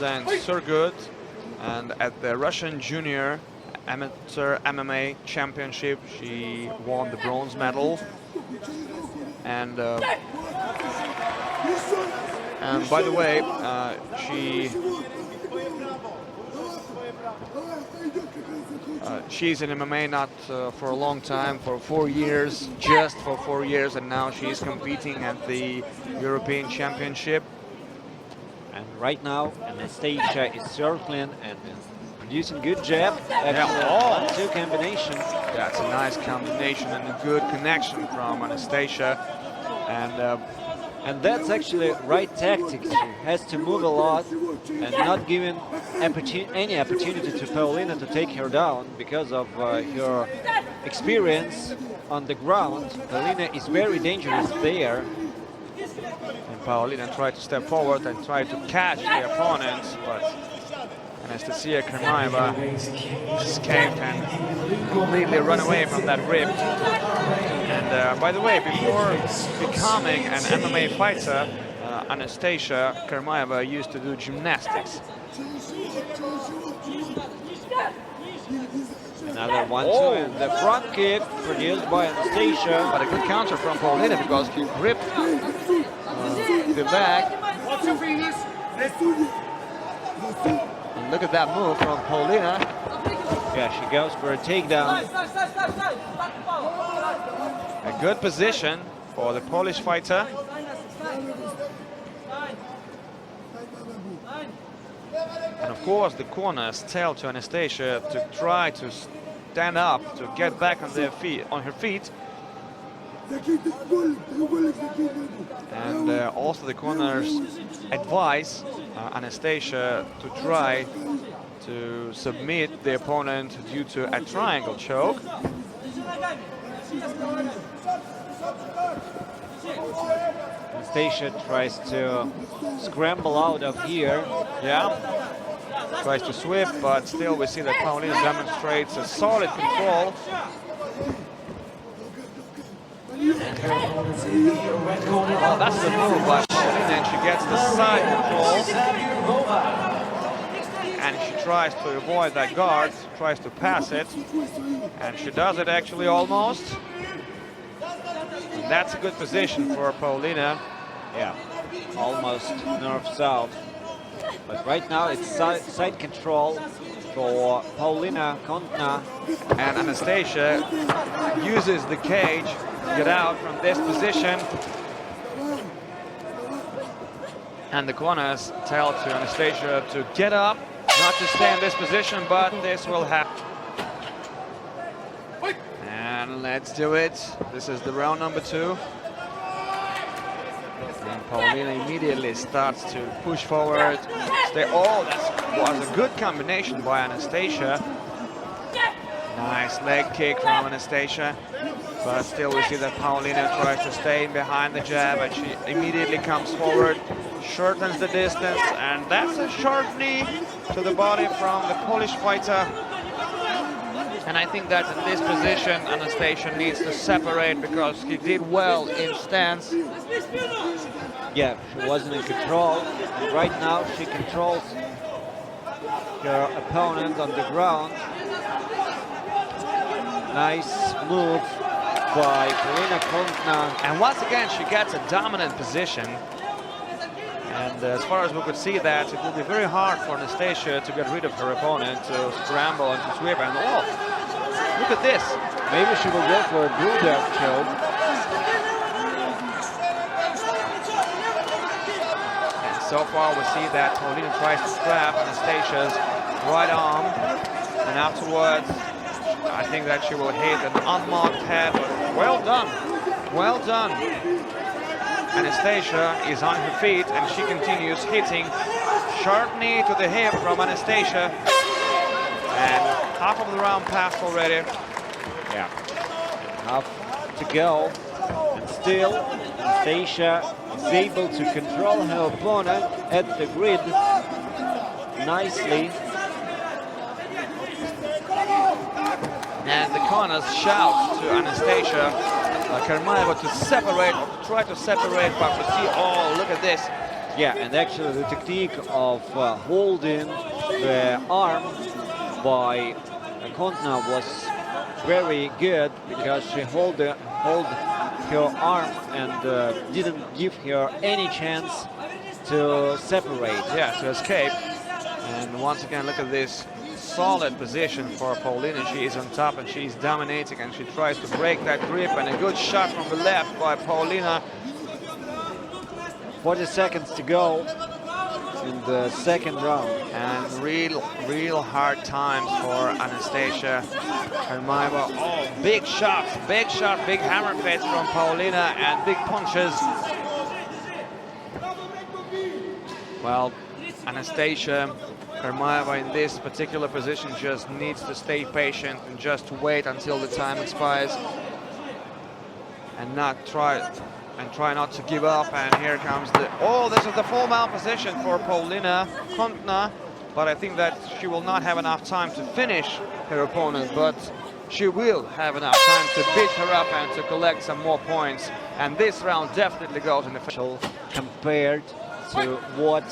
and Surgut, and at the Russian Junior Amateur MMA Championship she won the bronze medal. And by the way, she's in MMA not for a long time, for 4 years, just for 4 years, and now she's competing at the European Championship. And right now, Anastasiya is circling and producing good jab. Actually, 1-2 combination. That's a nice combination and a good connection from Anastasiya. And that's actually right tactics. She has to move a lot and not giving any opportunity to Paulina to take her down because of her experience on the ground. Paulina is very dangerous there. And Paulina tried to step forward and try to catch the opponent, but Anastasiya Karmaeva escaped and completely run away from that grip. And by the way, before becoming an MMA fighter, Anastasiya Karmaeva used to do gymnastics. Another 1-2 and the front kick produced by Anastasiya. But a good counter from Paulina because she gripped the bag. And look at that move from Paulina. Yeah, she goes for a takedown. A good position for the Polish fighter. And of course the corners tell to Anastasiya to try to stand up, to get back on her feet. And also the corners advise Anastasiya to try to submit the opponent due to a triangle choke. Anastasiya tries to scramble out of here. Yeah, tries to sweep, but still we see that Paulina demonstrates a solid control. Well, that's the move by Paulina, and she gets the side control. And she tries to avoid that guard, tries to pass it. And she does it actually almost. And that's a good position for Paulina. Yeah, almost north-south. But right now it's side control for Paulina Kontna. And Anastasiya uses the cage to get out from this position. And the corners tell to Anastasiya to get up, not to stay in this position, but this will happen. And let's do it. This is the round number 2. And Paulina immediately starts to push forward. Oh, that was a good combination by Anastasiya. Nice leg kick from Anastasiya. But still we see that Paulina tries to stay behind the jab, and she immediately comes forward, shortens the distance, and that's a sharp knee to the body from the Polish fighter. And I think that in this position Anastasiya needs to separate because he did well in stance. Yeah, she wasn't in control. And right now she controls her opponent on the ground. Nice move by Paulina Kontna. And once again she gets a dominant position. And as far as we could see that, it will be very hard for Anastasiya to get rid of her opponent, to scramble and to sweep. And oh, look at this. Maybe she will go for a bulldog choke. And so far we see that Paulina tries to grab Anastasiya's right arm. And afterwards, I think that she will hit an unmarked head. But well done. Well done. Anastasiya is on her feet and she continues hitting. Sharp knee to the hip from Anastasiya. And half of the round passed already. Yeah, half to go. And still, Anastasiya is able to control her opponent at the grid nicely. And the corners shout to Anastasiya Karmaeva to separate, or try to separate, but we see, oh, look at this. Yeah, and actually the technique of holding the arm by Kontna was very good, because she hold her arm and didn't give her any chance to separate. Yeah, to escape. And once again, look at this solid position for Paulina. She is on top and she's dominating, and she tries to break that grip, and a good shot from the left by Paulina. 40 seconds to go in the second round. And real hard times for Anastasiya. Karmaeva. Oh, big shot, big hammer fist from Paulina, and big punches. Well, Anastasiya Karmaeva in this particular position just needs to stay patient and just wait until the time expires, and try not to give up. And here comes this is the full mount position for Paulina Kontna, but I think that she will not have enough time to finish her opponent, but she will have enough time to beat her up and to collect some more points. And this round definitely goes in the official compared to what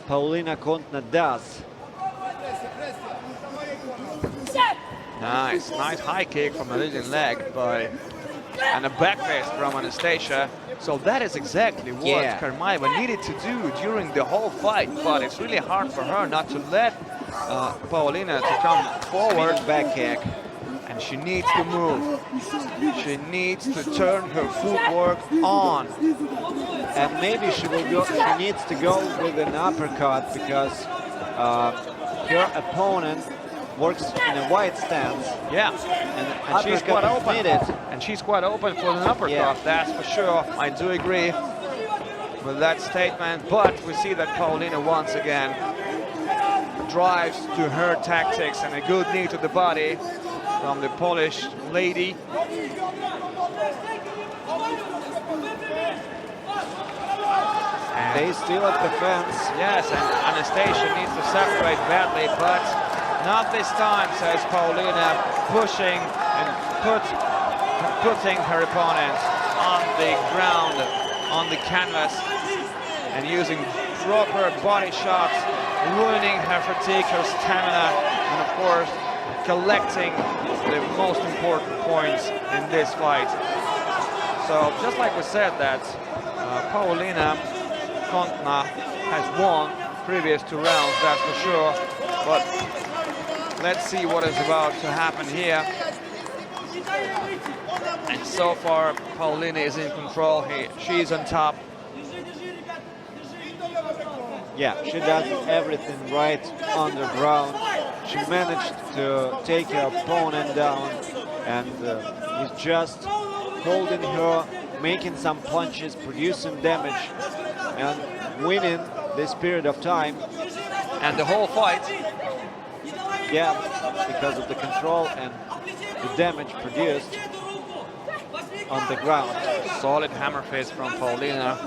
Paulina Kontna does. Nice high kick from the leading leg and a back fist from Anastasiya. So that is exactly what Karmaeva needed to do during the whole fight, but it's really hard for her not to let Paulina to come forward. Back kick. And she needs to move. She needs to turn her footwork on. And maybe she needs to go with an uppercut, because her opponent works in a wide stance. Yeah, and she's quite open. And she's quite open for an uppercut, that's for sure. I do agree with that statement, but we see that Paulina once again drives to her tactics, and a good knee to the body from the Polish lady. And they still at the fence. Yes, and Anastasiya needs to separate badly, but not this time, says Paulina, pushing and putting her opponent on the ground, on the canvas, and using proper body shots, ruining her fatigue, her stamina, and of course collecting the most important points in this fight. So just like we said that Paulina Kontna has won previous 2 rounds, that's for sure, but let's see what is about to happen here. And so far Paulina is in control. She's on top. Yeah, she does everything right on the ground. She managed to take her opponent down, and is just holding her, making some punches, producing damage, and winning this period of time. And the whole fight. Yeah, because of the control and the damage produced on the ground. Solid hammer fist from Paulina,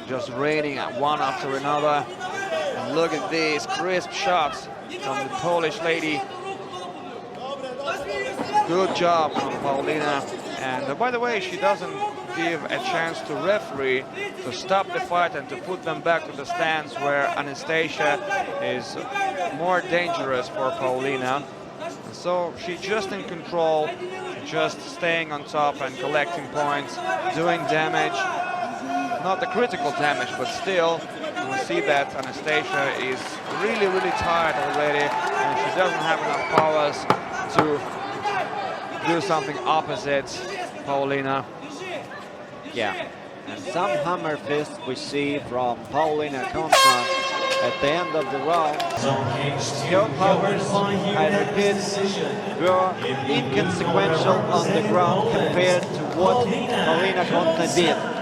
just raining at one after another. And look at these crisp shots from the Polish lady. Good job from Paulina. And by the way, she doesn't give a chance to referee to stop the fight and to put them back to the stands, where Anastasiya is more dangerous for Paulina. And so she's just in control, just staying on top and collecting points, doing damage. Not the critical damage, but still, we see that Anastasiya is really tired already, and she doesn't have enough powers to do something opposite Paulina. Yeah, and some hammer fists we see from Paulina Kontna at the end of the round. Her powers, I repeat, were inconsequential on the ground compared to what Paulina Kontna did.